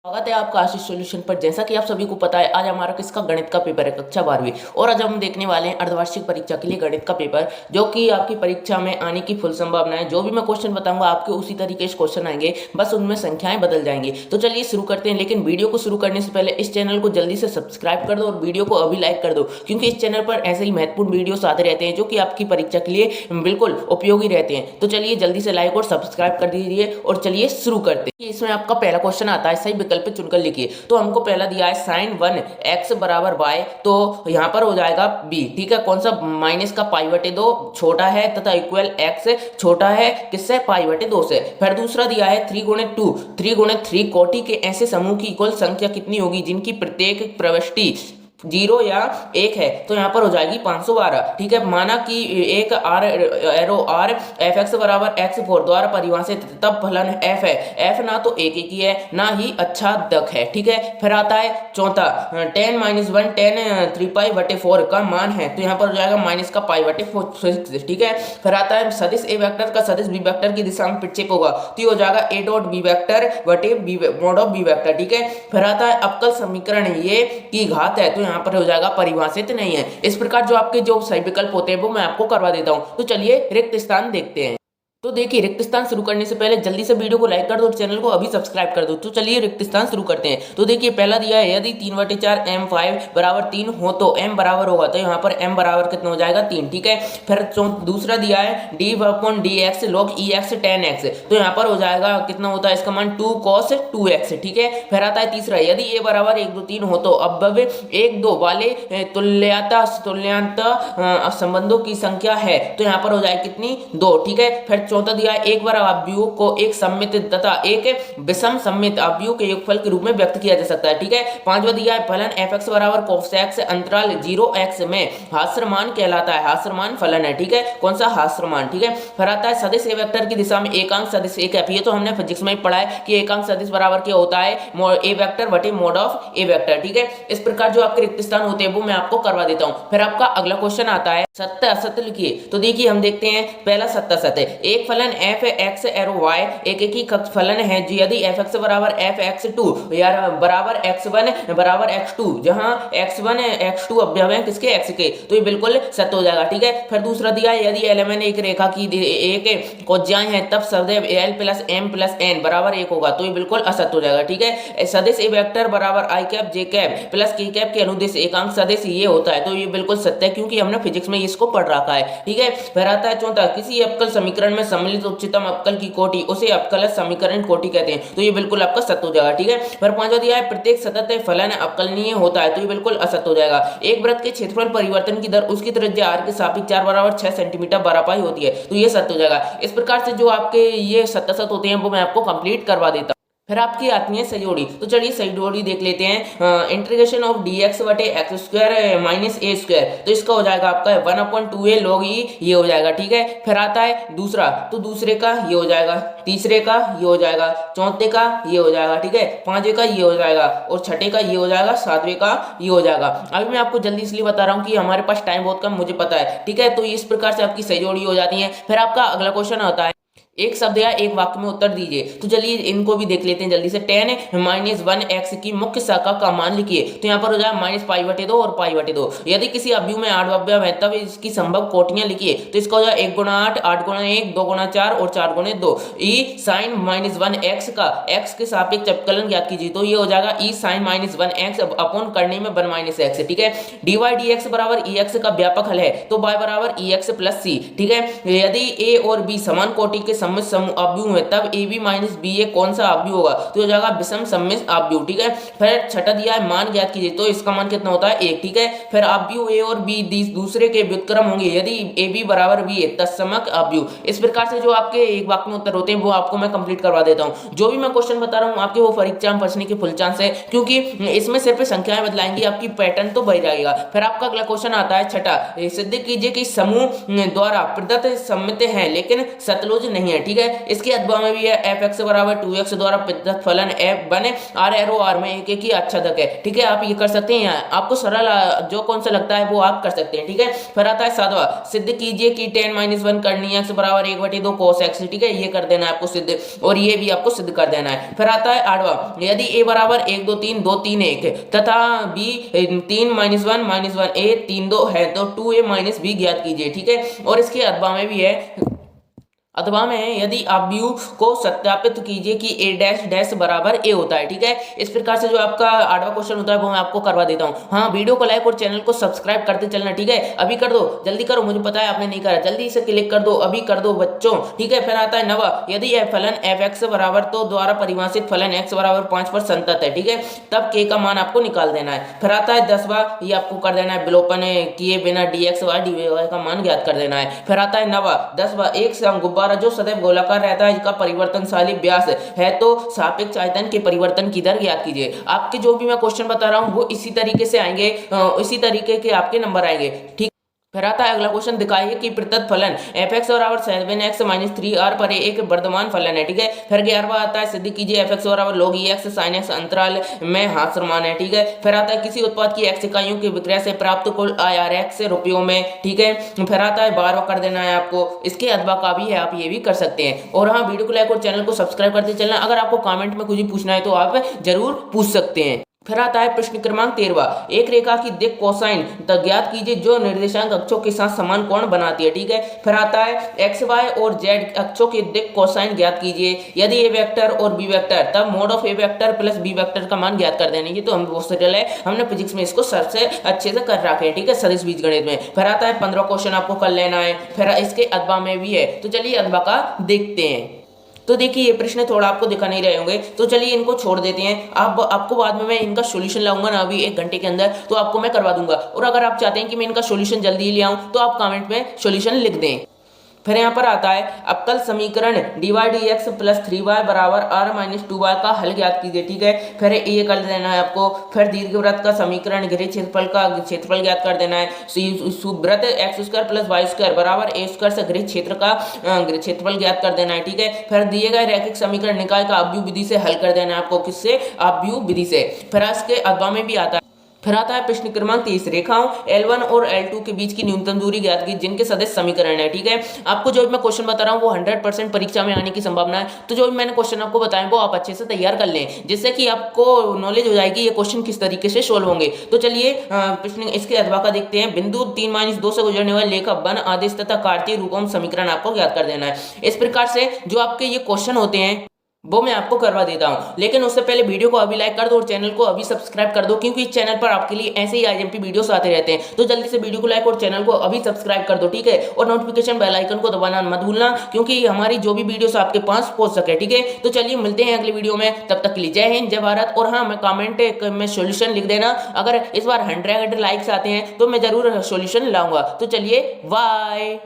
स्वागत है आपका आशीष सॉल्यूशन पर। जैसा कि आप सभी को पता है, आज हमारा किसका गणित का पेपर है, कक्षा 12वीं। और आज हम देखने वाले हैं अर्धवार्षिक परीक्षा के लिए गणित का पेपर, जो कि आपकी परीक्षा में आने की फुल संभावना है। जो भी मैं क्वेश्चन बताऊंगा आपके उसी तरीके से क्वेश्चन आएंगे, बस उनमें संख्याएं बदल जाएंगी। तो चलिए शुरू करते हैं। लेकिन वीडियो को शुरू करने से पहले इस चैनल को जल्दी से सब्सक्राइब कर दो और वीडियो को अभी लाइक कर दो, क्योंकि इस चैनल पर ऐसे ही महत्वपूर्ण वीडियोस आते रहते हैं जो कि आपकी परीक्षा के लिए बिल्कुल उपयोगी रहते हैं। तो चलिए जल्दी से लाइक और सब्सक्राइब कर दीजिए और चलिए शुरू करते हैं। इसमें आपका पहला क्वेश्चन आता है, सही विकल्प चुनकर लिखिए। तो हमको पहला दिया है साइन 1 एक्स बराबर वाई, तो यहाँ पर हो जाएगा बी। ठीक है, कौन सा? माइनस का पाई बटे 2 छोटा है तथा इक्वल एक्स छोटा है किससे? पाई बटे 2 से। फिर दूसरा दिया है 3 गुणित 2 3 गुणित 3 कोटि के ऐसे समूह की इक्वल संख्या कितनी होगी जिनकी प्रत्येक प्रविष्टि 0 या 1 है। तो यहाँ पर हो जाएगी 512। ठीक है, माना कि एक R arrow R F X बराबर एक्स 4 द्वारा परिभाषित, तब फलन एफ है। एफ ना तो एक ही है ना ही अच्छा दक है। ठीक है, फिर आता है चौथा 10 - 1 10 3 पाई बटे 4 का मान है। तो यहाँ पर हो जाएगा माइनस का पाई बटे 6। ठीक है, फिर आता है सदिश ए वेक्टर का सदिश बी वेक्टर की दिशा में प्रक्षेप होगा, तो ये हो जाएगा ए डॉट बी वेक्टर बटे B mod of B vector. ठीक है, फिर आता है अवकल समीकरण ये की घात है, तो यहाँ पर हो जाएगा परिभाषित नहीं है। इस प्रकार जो आपके जो सही विकल्प होते हैं वो मैं आपको करवा देता हूं। तो चलिए रिक्त स्थान देखते हैं। तो देखिए, रिक्त स्थान शुरू करने से पहले जल्दी से वीडियो को लाइक कर दो और चैनल को अभी सब्सक्राइब कर दो। तो चलिए रिक्त स्थान शुरू करते हैं। तो देखिए, पहला दिया है यदि 3/4 m5 बराबर 3 हो तो m बराबर होगा, तो यहाँ पर m बराबर कितना हो जाएगा? 3। ठीक है, फिर दूसरा दिया है d/dx log ex tan x, तो यहाँ पर हो जाएगा कितना होता है इसका मान? 2 cos 2x। ठीक है, फिर आता है तीसरा यदि a बराबर 1 2 3 हो तो अब 1 2 वाले तुल्यांत संबंधों की संख्या है, तो यहाँ पर हो जाएगी कितनी? 2। ठीक है, फिर चौथा दिया है एक बार अवयव को एक सममित तथा एक विषम सममित अवयव के योगफल के रूप में व्यक्त किया जा सकता है। ठीक है, पांचवा दिया है फलन f(x) बराबर cos x अंतराल 0x में हास्यमान कहलाता है। हास्यमान फलन है। ठीक है, कौन सा? हास्यमान। ठीक है, फिर आता है सदिश ए वेक्टर की दिशा में एकांक सदिश एक है। ये तो हमने फिजिक्स में पढ़ा है कि एकांक सदिश बराबर क्या होता है? ए वेक्टर बटे मॉड ऑफ ए वेक्टर। ठीक है, इस प्रकार जो आपके रिक्त स्थान होते हैं वो मैं आपको करवा देता हूँ। फिर आपका अगला क्वेश्चन आता है सत्य असत्य लिखिए। तो देखिए, हम देखते हैं पहला सत्य असत्य। एक फलन f x एरो y एक ही फलन है यदि f x बराबर f x2 या बराबर x1 बराबर x2, जहां x1 x2 अवयव है किसके? x के, तो ये बिल्कुल सत्य हो जाएगा। ठीक है, फिर दूसरा दिया है यदि एलएमएन एक रेखा की एक कोज्याएं है तब सदैव l + m + n बराबर 1 होगा, तो ये बिल्कुल असत्य हो जाएगा। ठीक है, सदिश ए वेक्टर बराबर i cap j cap + k cap के अनुदिश एकांक सदिश ये होता है, तो ये बिल्कुल सत्य है क्योंकि हमने फिजिक्स में इसको पढ़ रखा है। ठीक है, फिर आता है चौथा किसी अवकल समीकरण में सम्मिलित उच्चतम अवकल की कोटि उसे अवकल समीकरण कोटि कहते हैं, तो ये बिल्कुल आपका सत्य हो जाएगा। ठीक है, फिर पांचवा दिया है प्रत्येक सतत फलन अवकलनीय होता है, तो ये बिल्कुल असत्य हो जाएगा। एक वृत्त के क्षेत्रफल परिवर्तन की दर उसकी त्रिज्या r के सापेक्ष 4 बराबर 6 सेंटीमीटर 12 पाई होती है, तो ये सत्य हो जाएगा। इस प्रकार से जो आपके ये सत्य सत्य होते हैं वो मैं आपको कंप्लीट करवा देता हूँ। फिर आपकी आती है सही जोड़ी। तो चलिए सही जोड़ी देख लेते हैं। इंटीग्रेशन ऑफ dx बटे एक्स स्क्वायर माइनस ए स्क्वायर, तो इसका हो जाएगा आपका 1/2a log e, ये हो जाएगा। ठीक है, फिर आता है दूसरा, तो दूसरे का ये हो जाएगा, तीसरे का ये हो जाएगा, चौथे का ये हो जाएगा। ठीक है, पांचवे का ये हो जाएगा और छठे का ये हो जाएगा, सातवें का ये हो जाएगा। अभी मैं आपको जल्दी इसलिए बता रहा हूँ कि हमारे पास टाइम बहुत कम, मुझे पता है। ठीक है, तो इस प्रकार से आपकी सही जोड़ी हो जाती है। फिर आपका अगला क्वेश्चन आता है एक शब्द या एक वाक्य में उत्तर दीजिए। तो चलिए इनको भी देख लेते हैं जल्दी से। 10 - 1 x की मुख्य शाखा का मान लिखिए। तो यहाँ पर हो जाएगा -π/2 और π/2। यदि किसी अवयव में 8 अवयव है तब इसकी संभव कोटियां लिखिए। तो इसका हो जाएगा 1 × 8 8 × 1 2 × 4 और 4 × 2। ई साइन -1 x का x के सापेक्ष अवकलन ज्ञात कीजिए। तो ये हो जाएगा ई साइन -1 x अपॉन करने में 1 - x। ठीक है, dy dx बराबर ex का व्यापक हल है, तो y बराबर ex + c। ठीक है, यदि a और b समान कोटि के सम्मित अवयव है तब ab - ba कौन सा अवयव होगा? तो हो जाएगा विषम सम्मित अवयव। ठीक है, फिर छठा दिया है मान ज्ञात कीजिए। तो इसका मान कितना होता है? 1। ठीक है, फिर अवयव a और b दूसरे के व्युत्क्रम होंगे यदि ab बराबर b तत्समक अवयव। इस प्रकार से जो आपके एक वाक्य में उत्तर होते हैं वो आपको मैं कंप्लीट करवा देता हूँ। जो भी मैं क्वेश्चन बता रहा हूँ आपके वो परीक्षा में पूछने की फुल चांस है, क्योंकि इसमें सिर्फ संख्याएं बदलाएंगी, आपकी पैटर्न तो बदल जाएगा। फिर आपका अगला क्वेश्चन आता है छठा, सिद्ध कीजिए कि समूह द्वारा प्रदत्त सम्मित है लेकिन सतलुज नहीं नहीं है, ठीक है। इसके अथवा में भी है एफ एक्स बराबर 2x द्वारा प्रदत्त फलन एफ बने आर एरो आर में एक एक ही आच्छादक है, ठीक है। आप ये कर सकते हैं, आपको सरल जो कौन सा लगता है वो आप कर सकते हैं, ठीक है। फिर आता है सातवां, सिद्ध कीजिए कि tan - 1 करनी x बराबर 1/2 cos x, ठीक है। ये कर देना है आपको सिद्ध, और ये भी आपको सिद्ध कर देना है। फिर आता है आठवां, यदि a बराबर 1 2 3 2 3 1 तथा b 3 - 1 - 1 a 3 2 है तो 2a - b ज्ञात कीजिए, ठीक है। और इसके अथवा में भी है, अथवा में यदि आप व्यू को सत्यापित कीजिए कि a डैश डैश बराबर a होता है, ठीक है। इस प्रकार से जो आपका आठवां क्वेश्चन होता है वो मैं आपको करवा देता हूँ। हाँ, वीडियो को लाइक और चैनल को सब्सक्राइब करते चलना, ठीक है। अभी कर दो, जल्दी करो, मुझे पता है आपने नहीं करा, जल्दी से क्लिक कर दो, अभी कर दो बच्चों, ठीक है। फिर आता है नवा, यदि यह फलन एफ एक्स बराबर तो द्वारा परिभाषित फलन x बराबर 5 पर संतत है, ठीक है, तब k का मान आपको निकाल देना है। फिर आता है 10वां, ये आपको कर देना है विलोपन किए बिना dx y dy का मान ज्ञात कर देना है। फिर आता है नवा 10वां, एक गुब्बारा जो सदैव गोलाकार रहता है, इसका परिवर्तनशाली व्यास है तो सापेक्ष आयतन के परिवर्तन की दर ज्ञात कीजिए। आपके जो भी मैं क्वेश्चन बता रहा हूँ वो इसी तरीके से आएंगे, इसी तरीके के आपके नंबर आएंगे, ठीक। फिर आता है अगला क्वेश्चन, दिखाइए कि प्रदत्त फलन एफ एक्स बराबर 7x - 3r पर एक वर्धमान फलन है, ठीक है। फिर 11वां आता है, सिद्ध कीजिए एफ एक्स बराबर log x sin x अंतराल में हाथ समान है, ठीक है। फिर आता है किसी उत्पाद की x इकाइयों की विक्रय से प्राप्त कुल आय RX रुपयों में, ठीक है। फिर आता है 12वां कर देना है आपको, इसके अथवा का भी है, आप ये भी कर सकते हैं। और हाँ, वीडियो को लाइक और चैनल को सब्सक्राइब करते चलना। अगर आपको कमेंट में कुछ भी पूछना है तो आप जरूर पूछ सकते हैं। फिर आता है प्रश्न क्रमांक 13वां, एक रेखा की दिक् कोसाइन ज्ञात कीजिए जो निर्देशांक अक्षों के साथ समान कोण बनाती है, ठीक है। फिर आता है एक्स वाई और जेड अक्षों के दिक् कोसाइन ज्ञात कीजिए यदि ए वेक्टर और बी वेक्टर, तब mod of A vector plus B vector का मान ज्ञात कर देना। ये तो हम बहुत सरल है, हमने फिजिक्स में इसको सबसे अच्छे से कर रखे हैं, ठीक है, सदिश बीजगणित में। फिर आता है 15वां क्वेश्चन आपको कर लेना है, फिर इसके अथवा में भी है, तो चलिए अथवा का देखते हैं। तो देखिए ये प्रश्न थोड़ा आपको दिखा नहीं रहे होंगे, तो चलिए इनको छोड़ देते हैं। आपको बाद में मैं इनका सॉल्यूशन लाऊंगा ना, अभी 1 घंटे के अंदर, तो आपको मैं करवा दूंगा। और अगर आप चाहते हैं कि मैं इनका सॉल्यूशन जल्दी ले आऊं तो आप कमेंट में सॉल्यूशन लिख दें। फिर यहाँ पर आता है अवकल समीकरण dy dx प्लस 3y बराबर r - 2y का हल ज्ञात कीजिए, ठीक है। फिर ये कर देना है आपको। फिर दीर्घवृत्त का समीकरण गृह क्षेत्रफल का क्षेत्रफल ज्ञात कर देना है। वृत्त x² प्लस y² बराबर a² से गृह क्षेत्र का क्षेत्रफल ज्ञात कर देना है, ठीक है। फिर दिए गए रैखिक समीकरण निकाय का अपव्यय विधि से हल कर देना है आपको, किससे, अपव्यय विधि से। फिर इसके अथवा में भी आता है। फिर आता है प्रश्न क्रमांक 30, रेखाओं L1 और L2 के बीच की न्यूनतम दूरी ज्ञात की जिनके सदिश समीकरण है, ठीक है। आपको जो मैं क्वेश्चन बता रहा हूँ वो 100% परीक्षा में आने की संभावना है, तो जो भी मैंने क्वेश्चन आपको बताए वो आप अच्छे से तैयार कर लें, जिससे कि आपको नॉलेज हो जाएगी ये क्वेश्चन किस तरीके से सोल्व होंगे। तो चलिए प्रश्न इसके अथवा का देखते हैं। बिंदु 3 - 2 से गुजरने वाले लेखा वन आदेश तथा कार्तीय रूपों समीकरण आपको ज्ञात कर देना है। इस प्रकार से जो आपके ये क्वेश्चन होते हैं वो मैं आपको करवा देता हूं, लेकिन उससे पहले वीडियो को अभी लाइक कर दो और चैनल को अभी सब्सक्राइब कर दो, क्योंकि इस चैनल पर आपके लिए ऐसे ही आईएमपी वीडियोस आते रहते हैं। तो जल्दी से वीडियो को लाइक और चैनल को अभी सब्सक्राइब कर दो, ठीक है। और नोटिफिकेशन बेल आइकन को दबाना मत भूलना, क्योंकि हमारी जो भी वीडियोस आपके पास पहुंच सके, ठीक है। तो चलिए मिलते हैं अगली वीडियो में, तब तक के लिए जय हिंद, जय भारत। और हाँ, मैं कमेंट में सोल्यूशन लिख देना, अगर इस बार 100 लाइक्स आते हैं तो मैं जरूर सोल्यूशन लाऊंगा। तो चलिए बाय।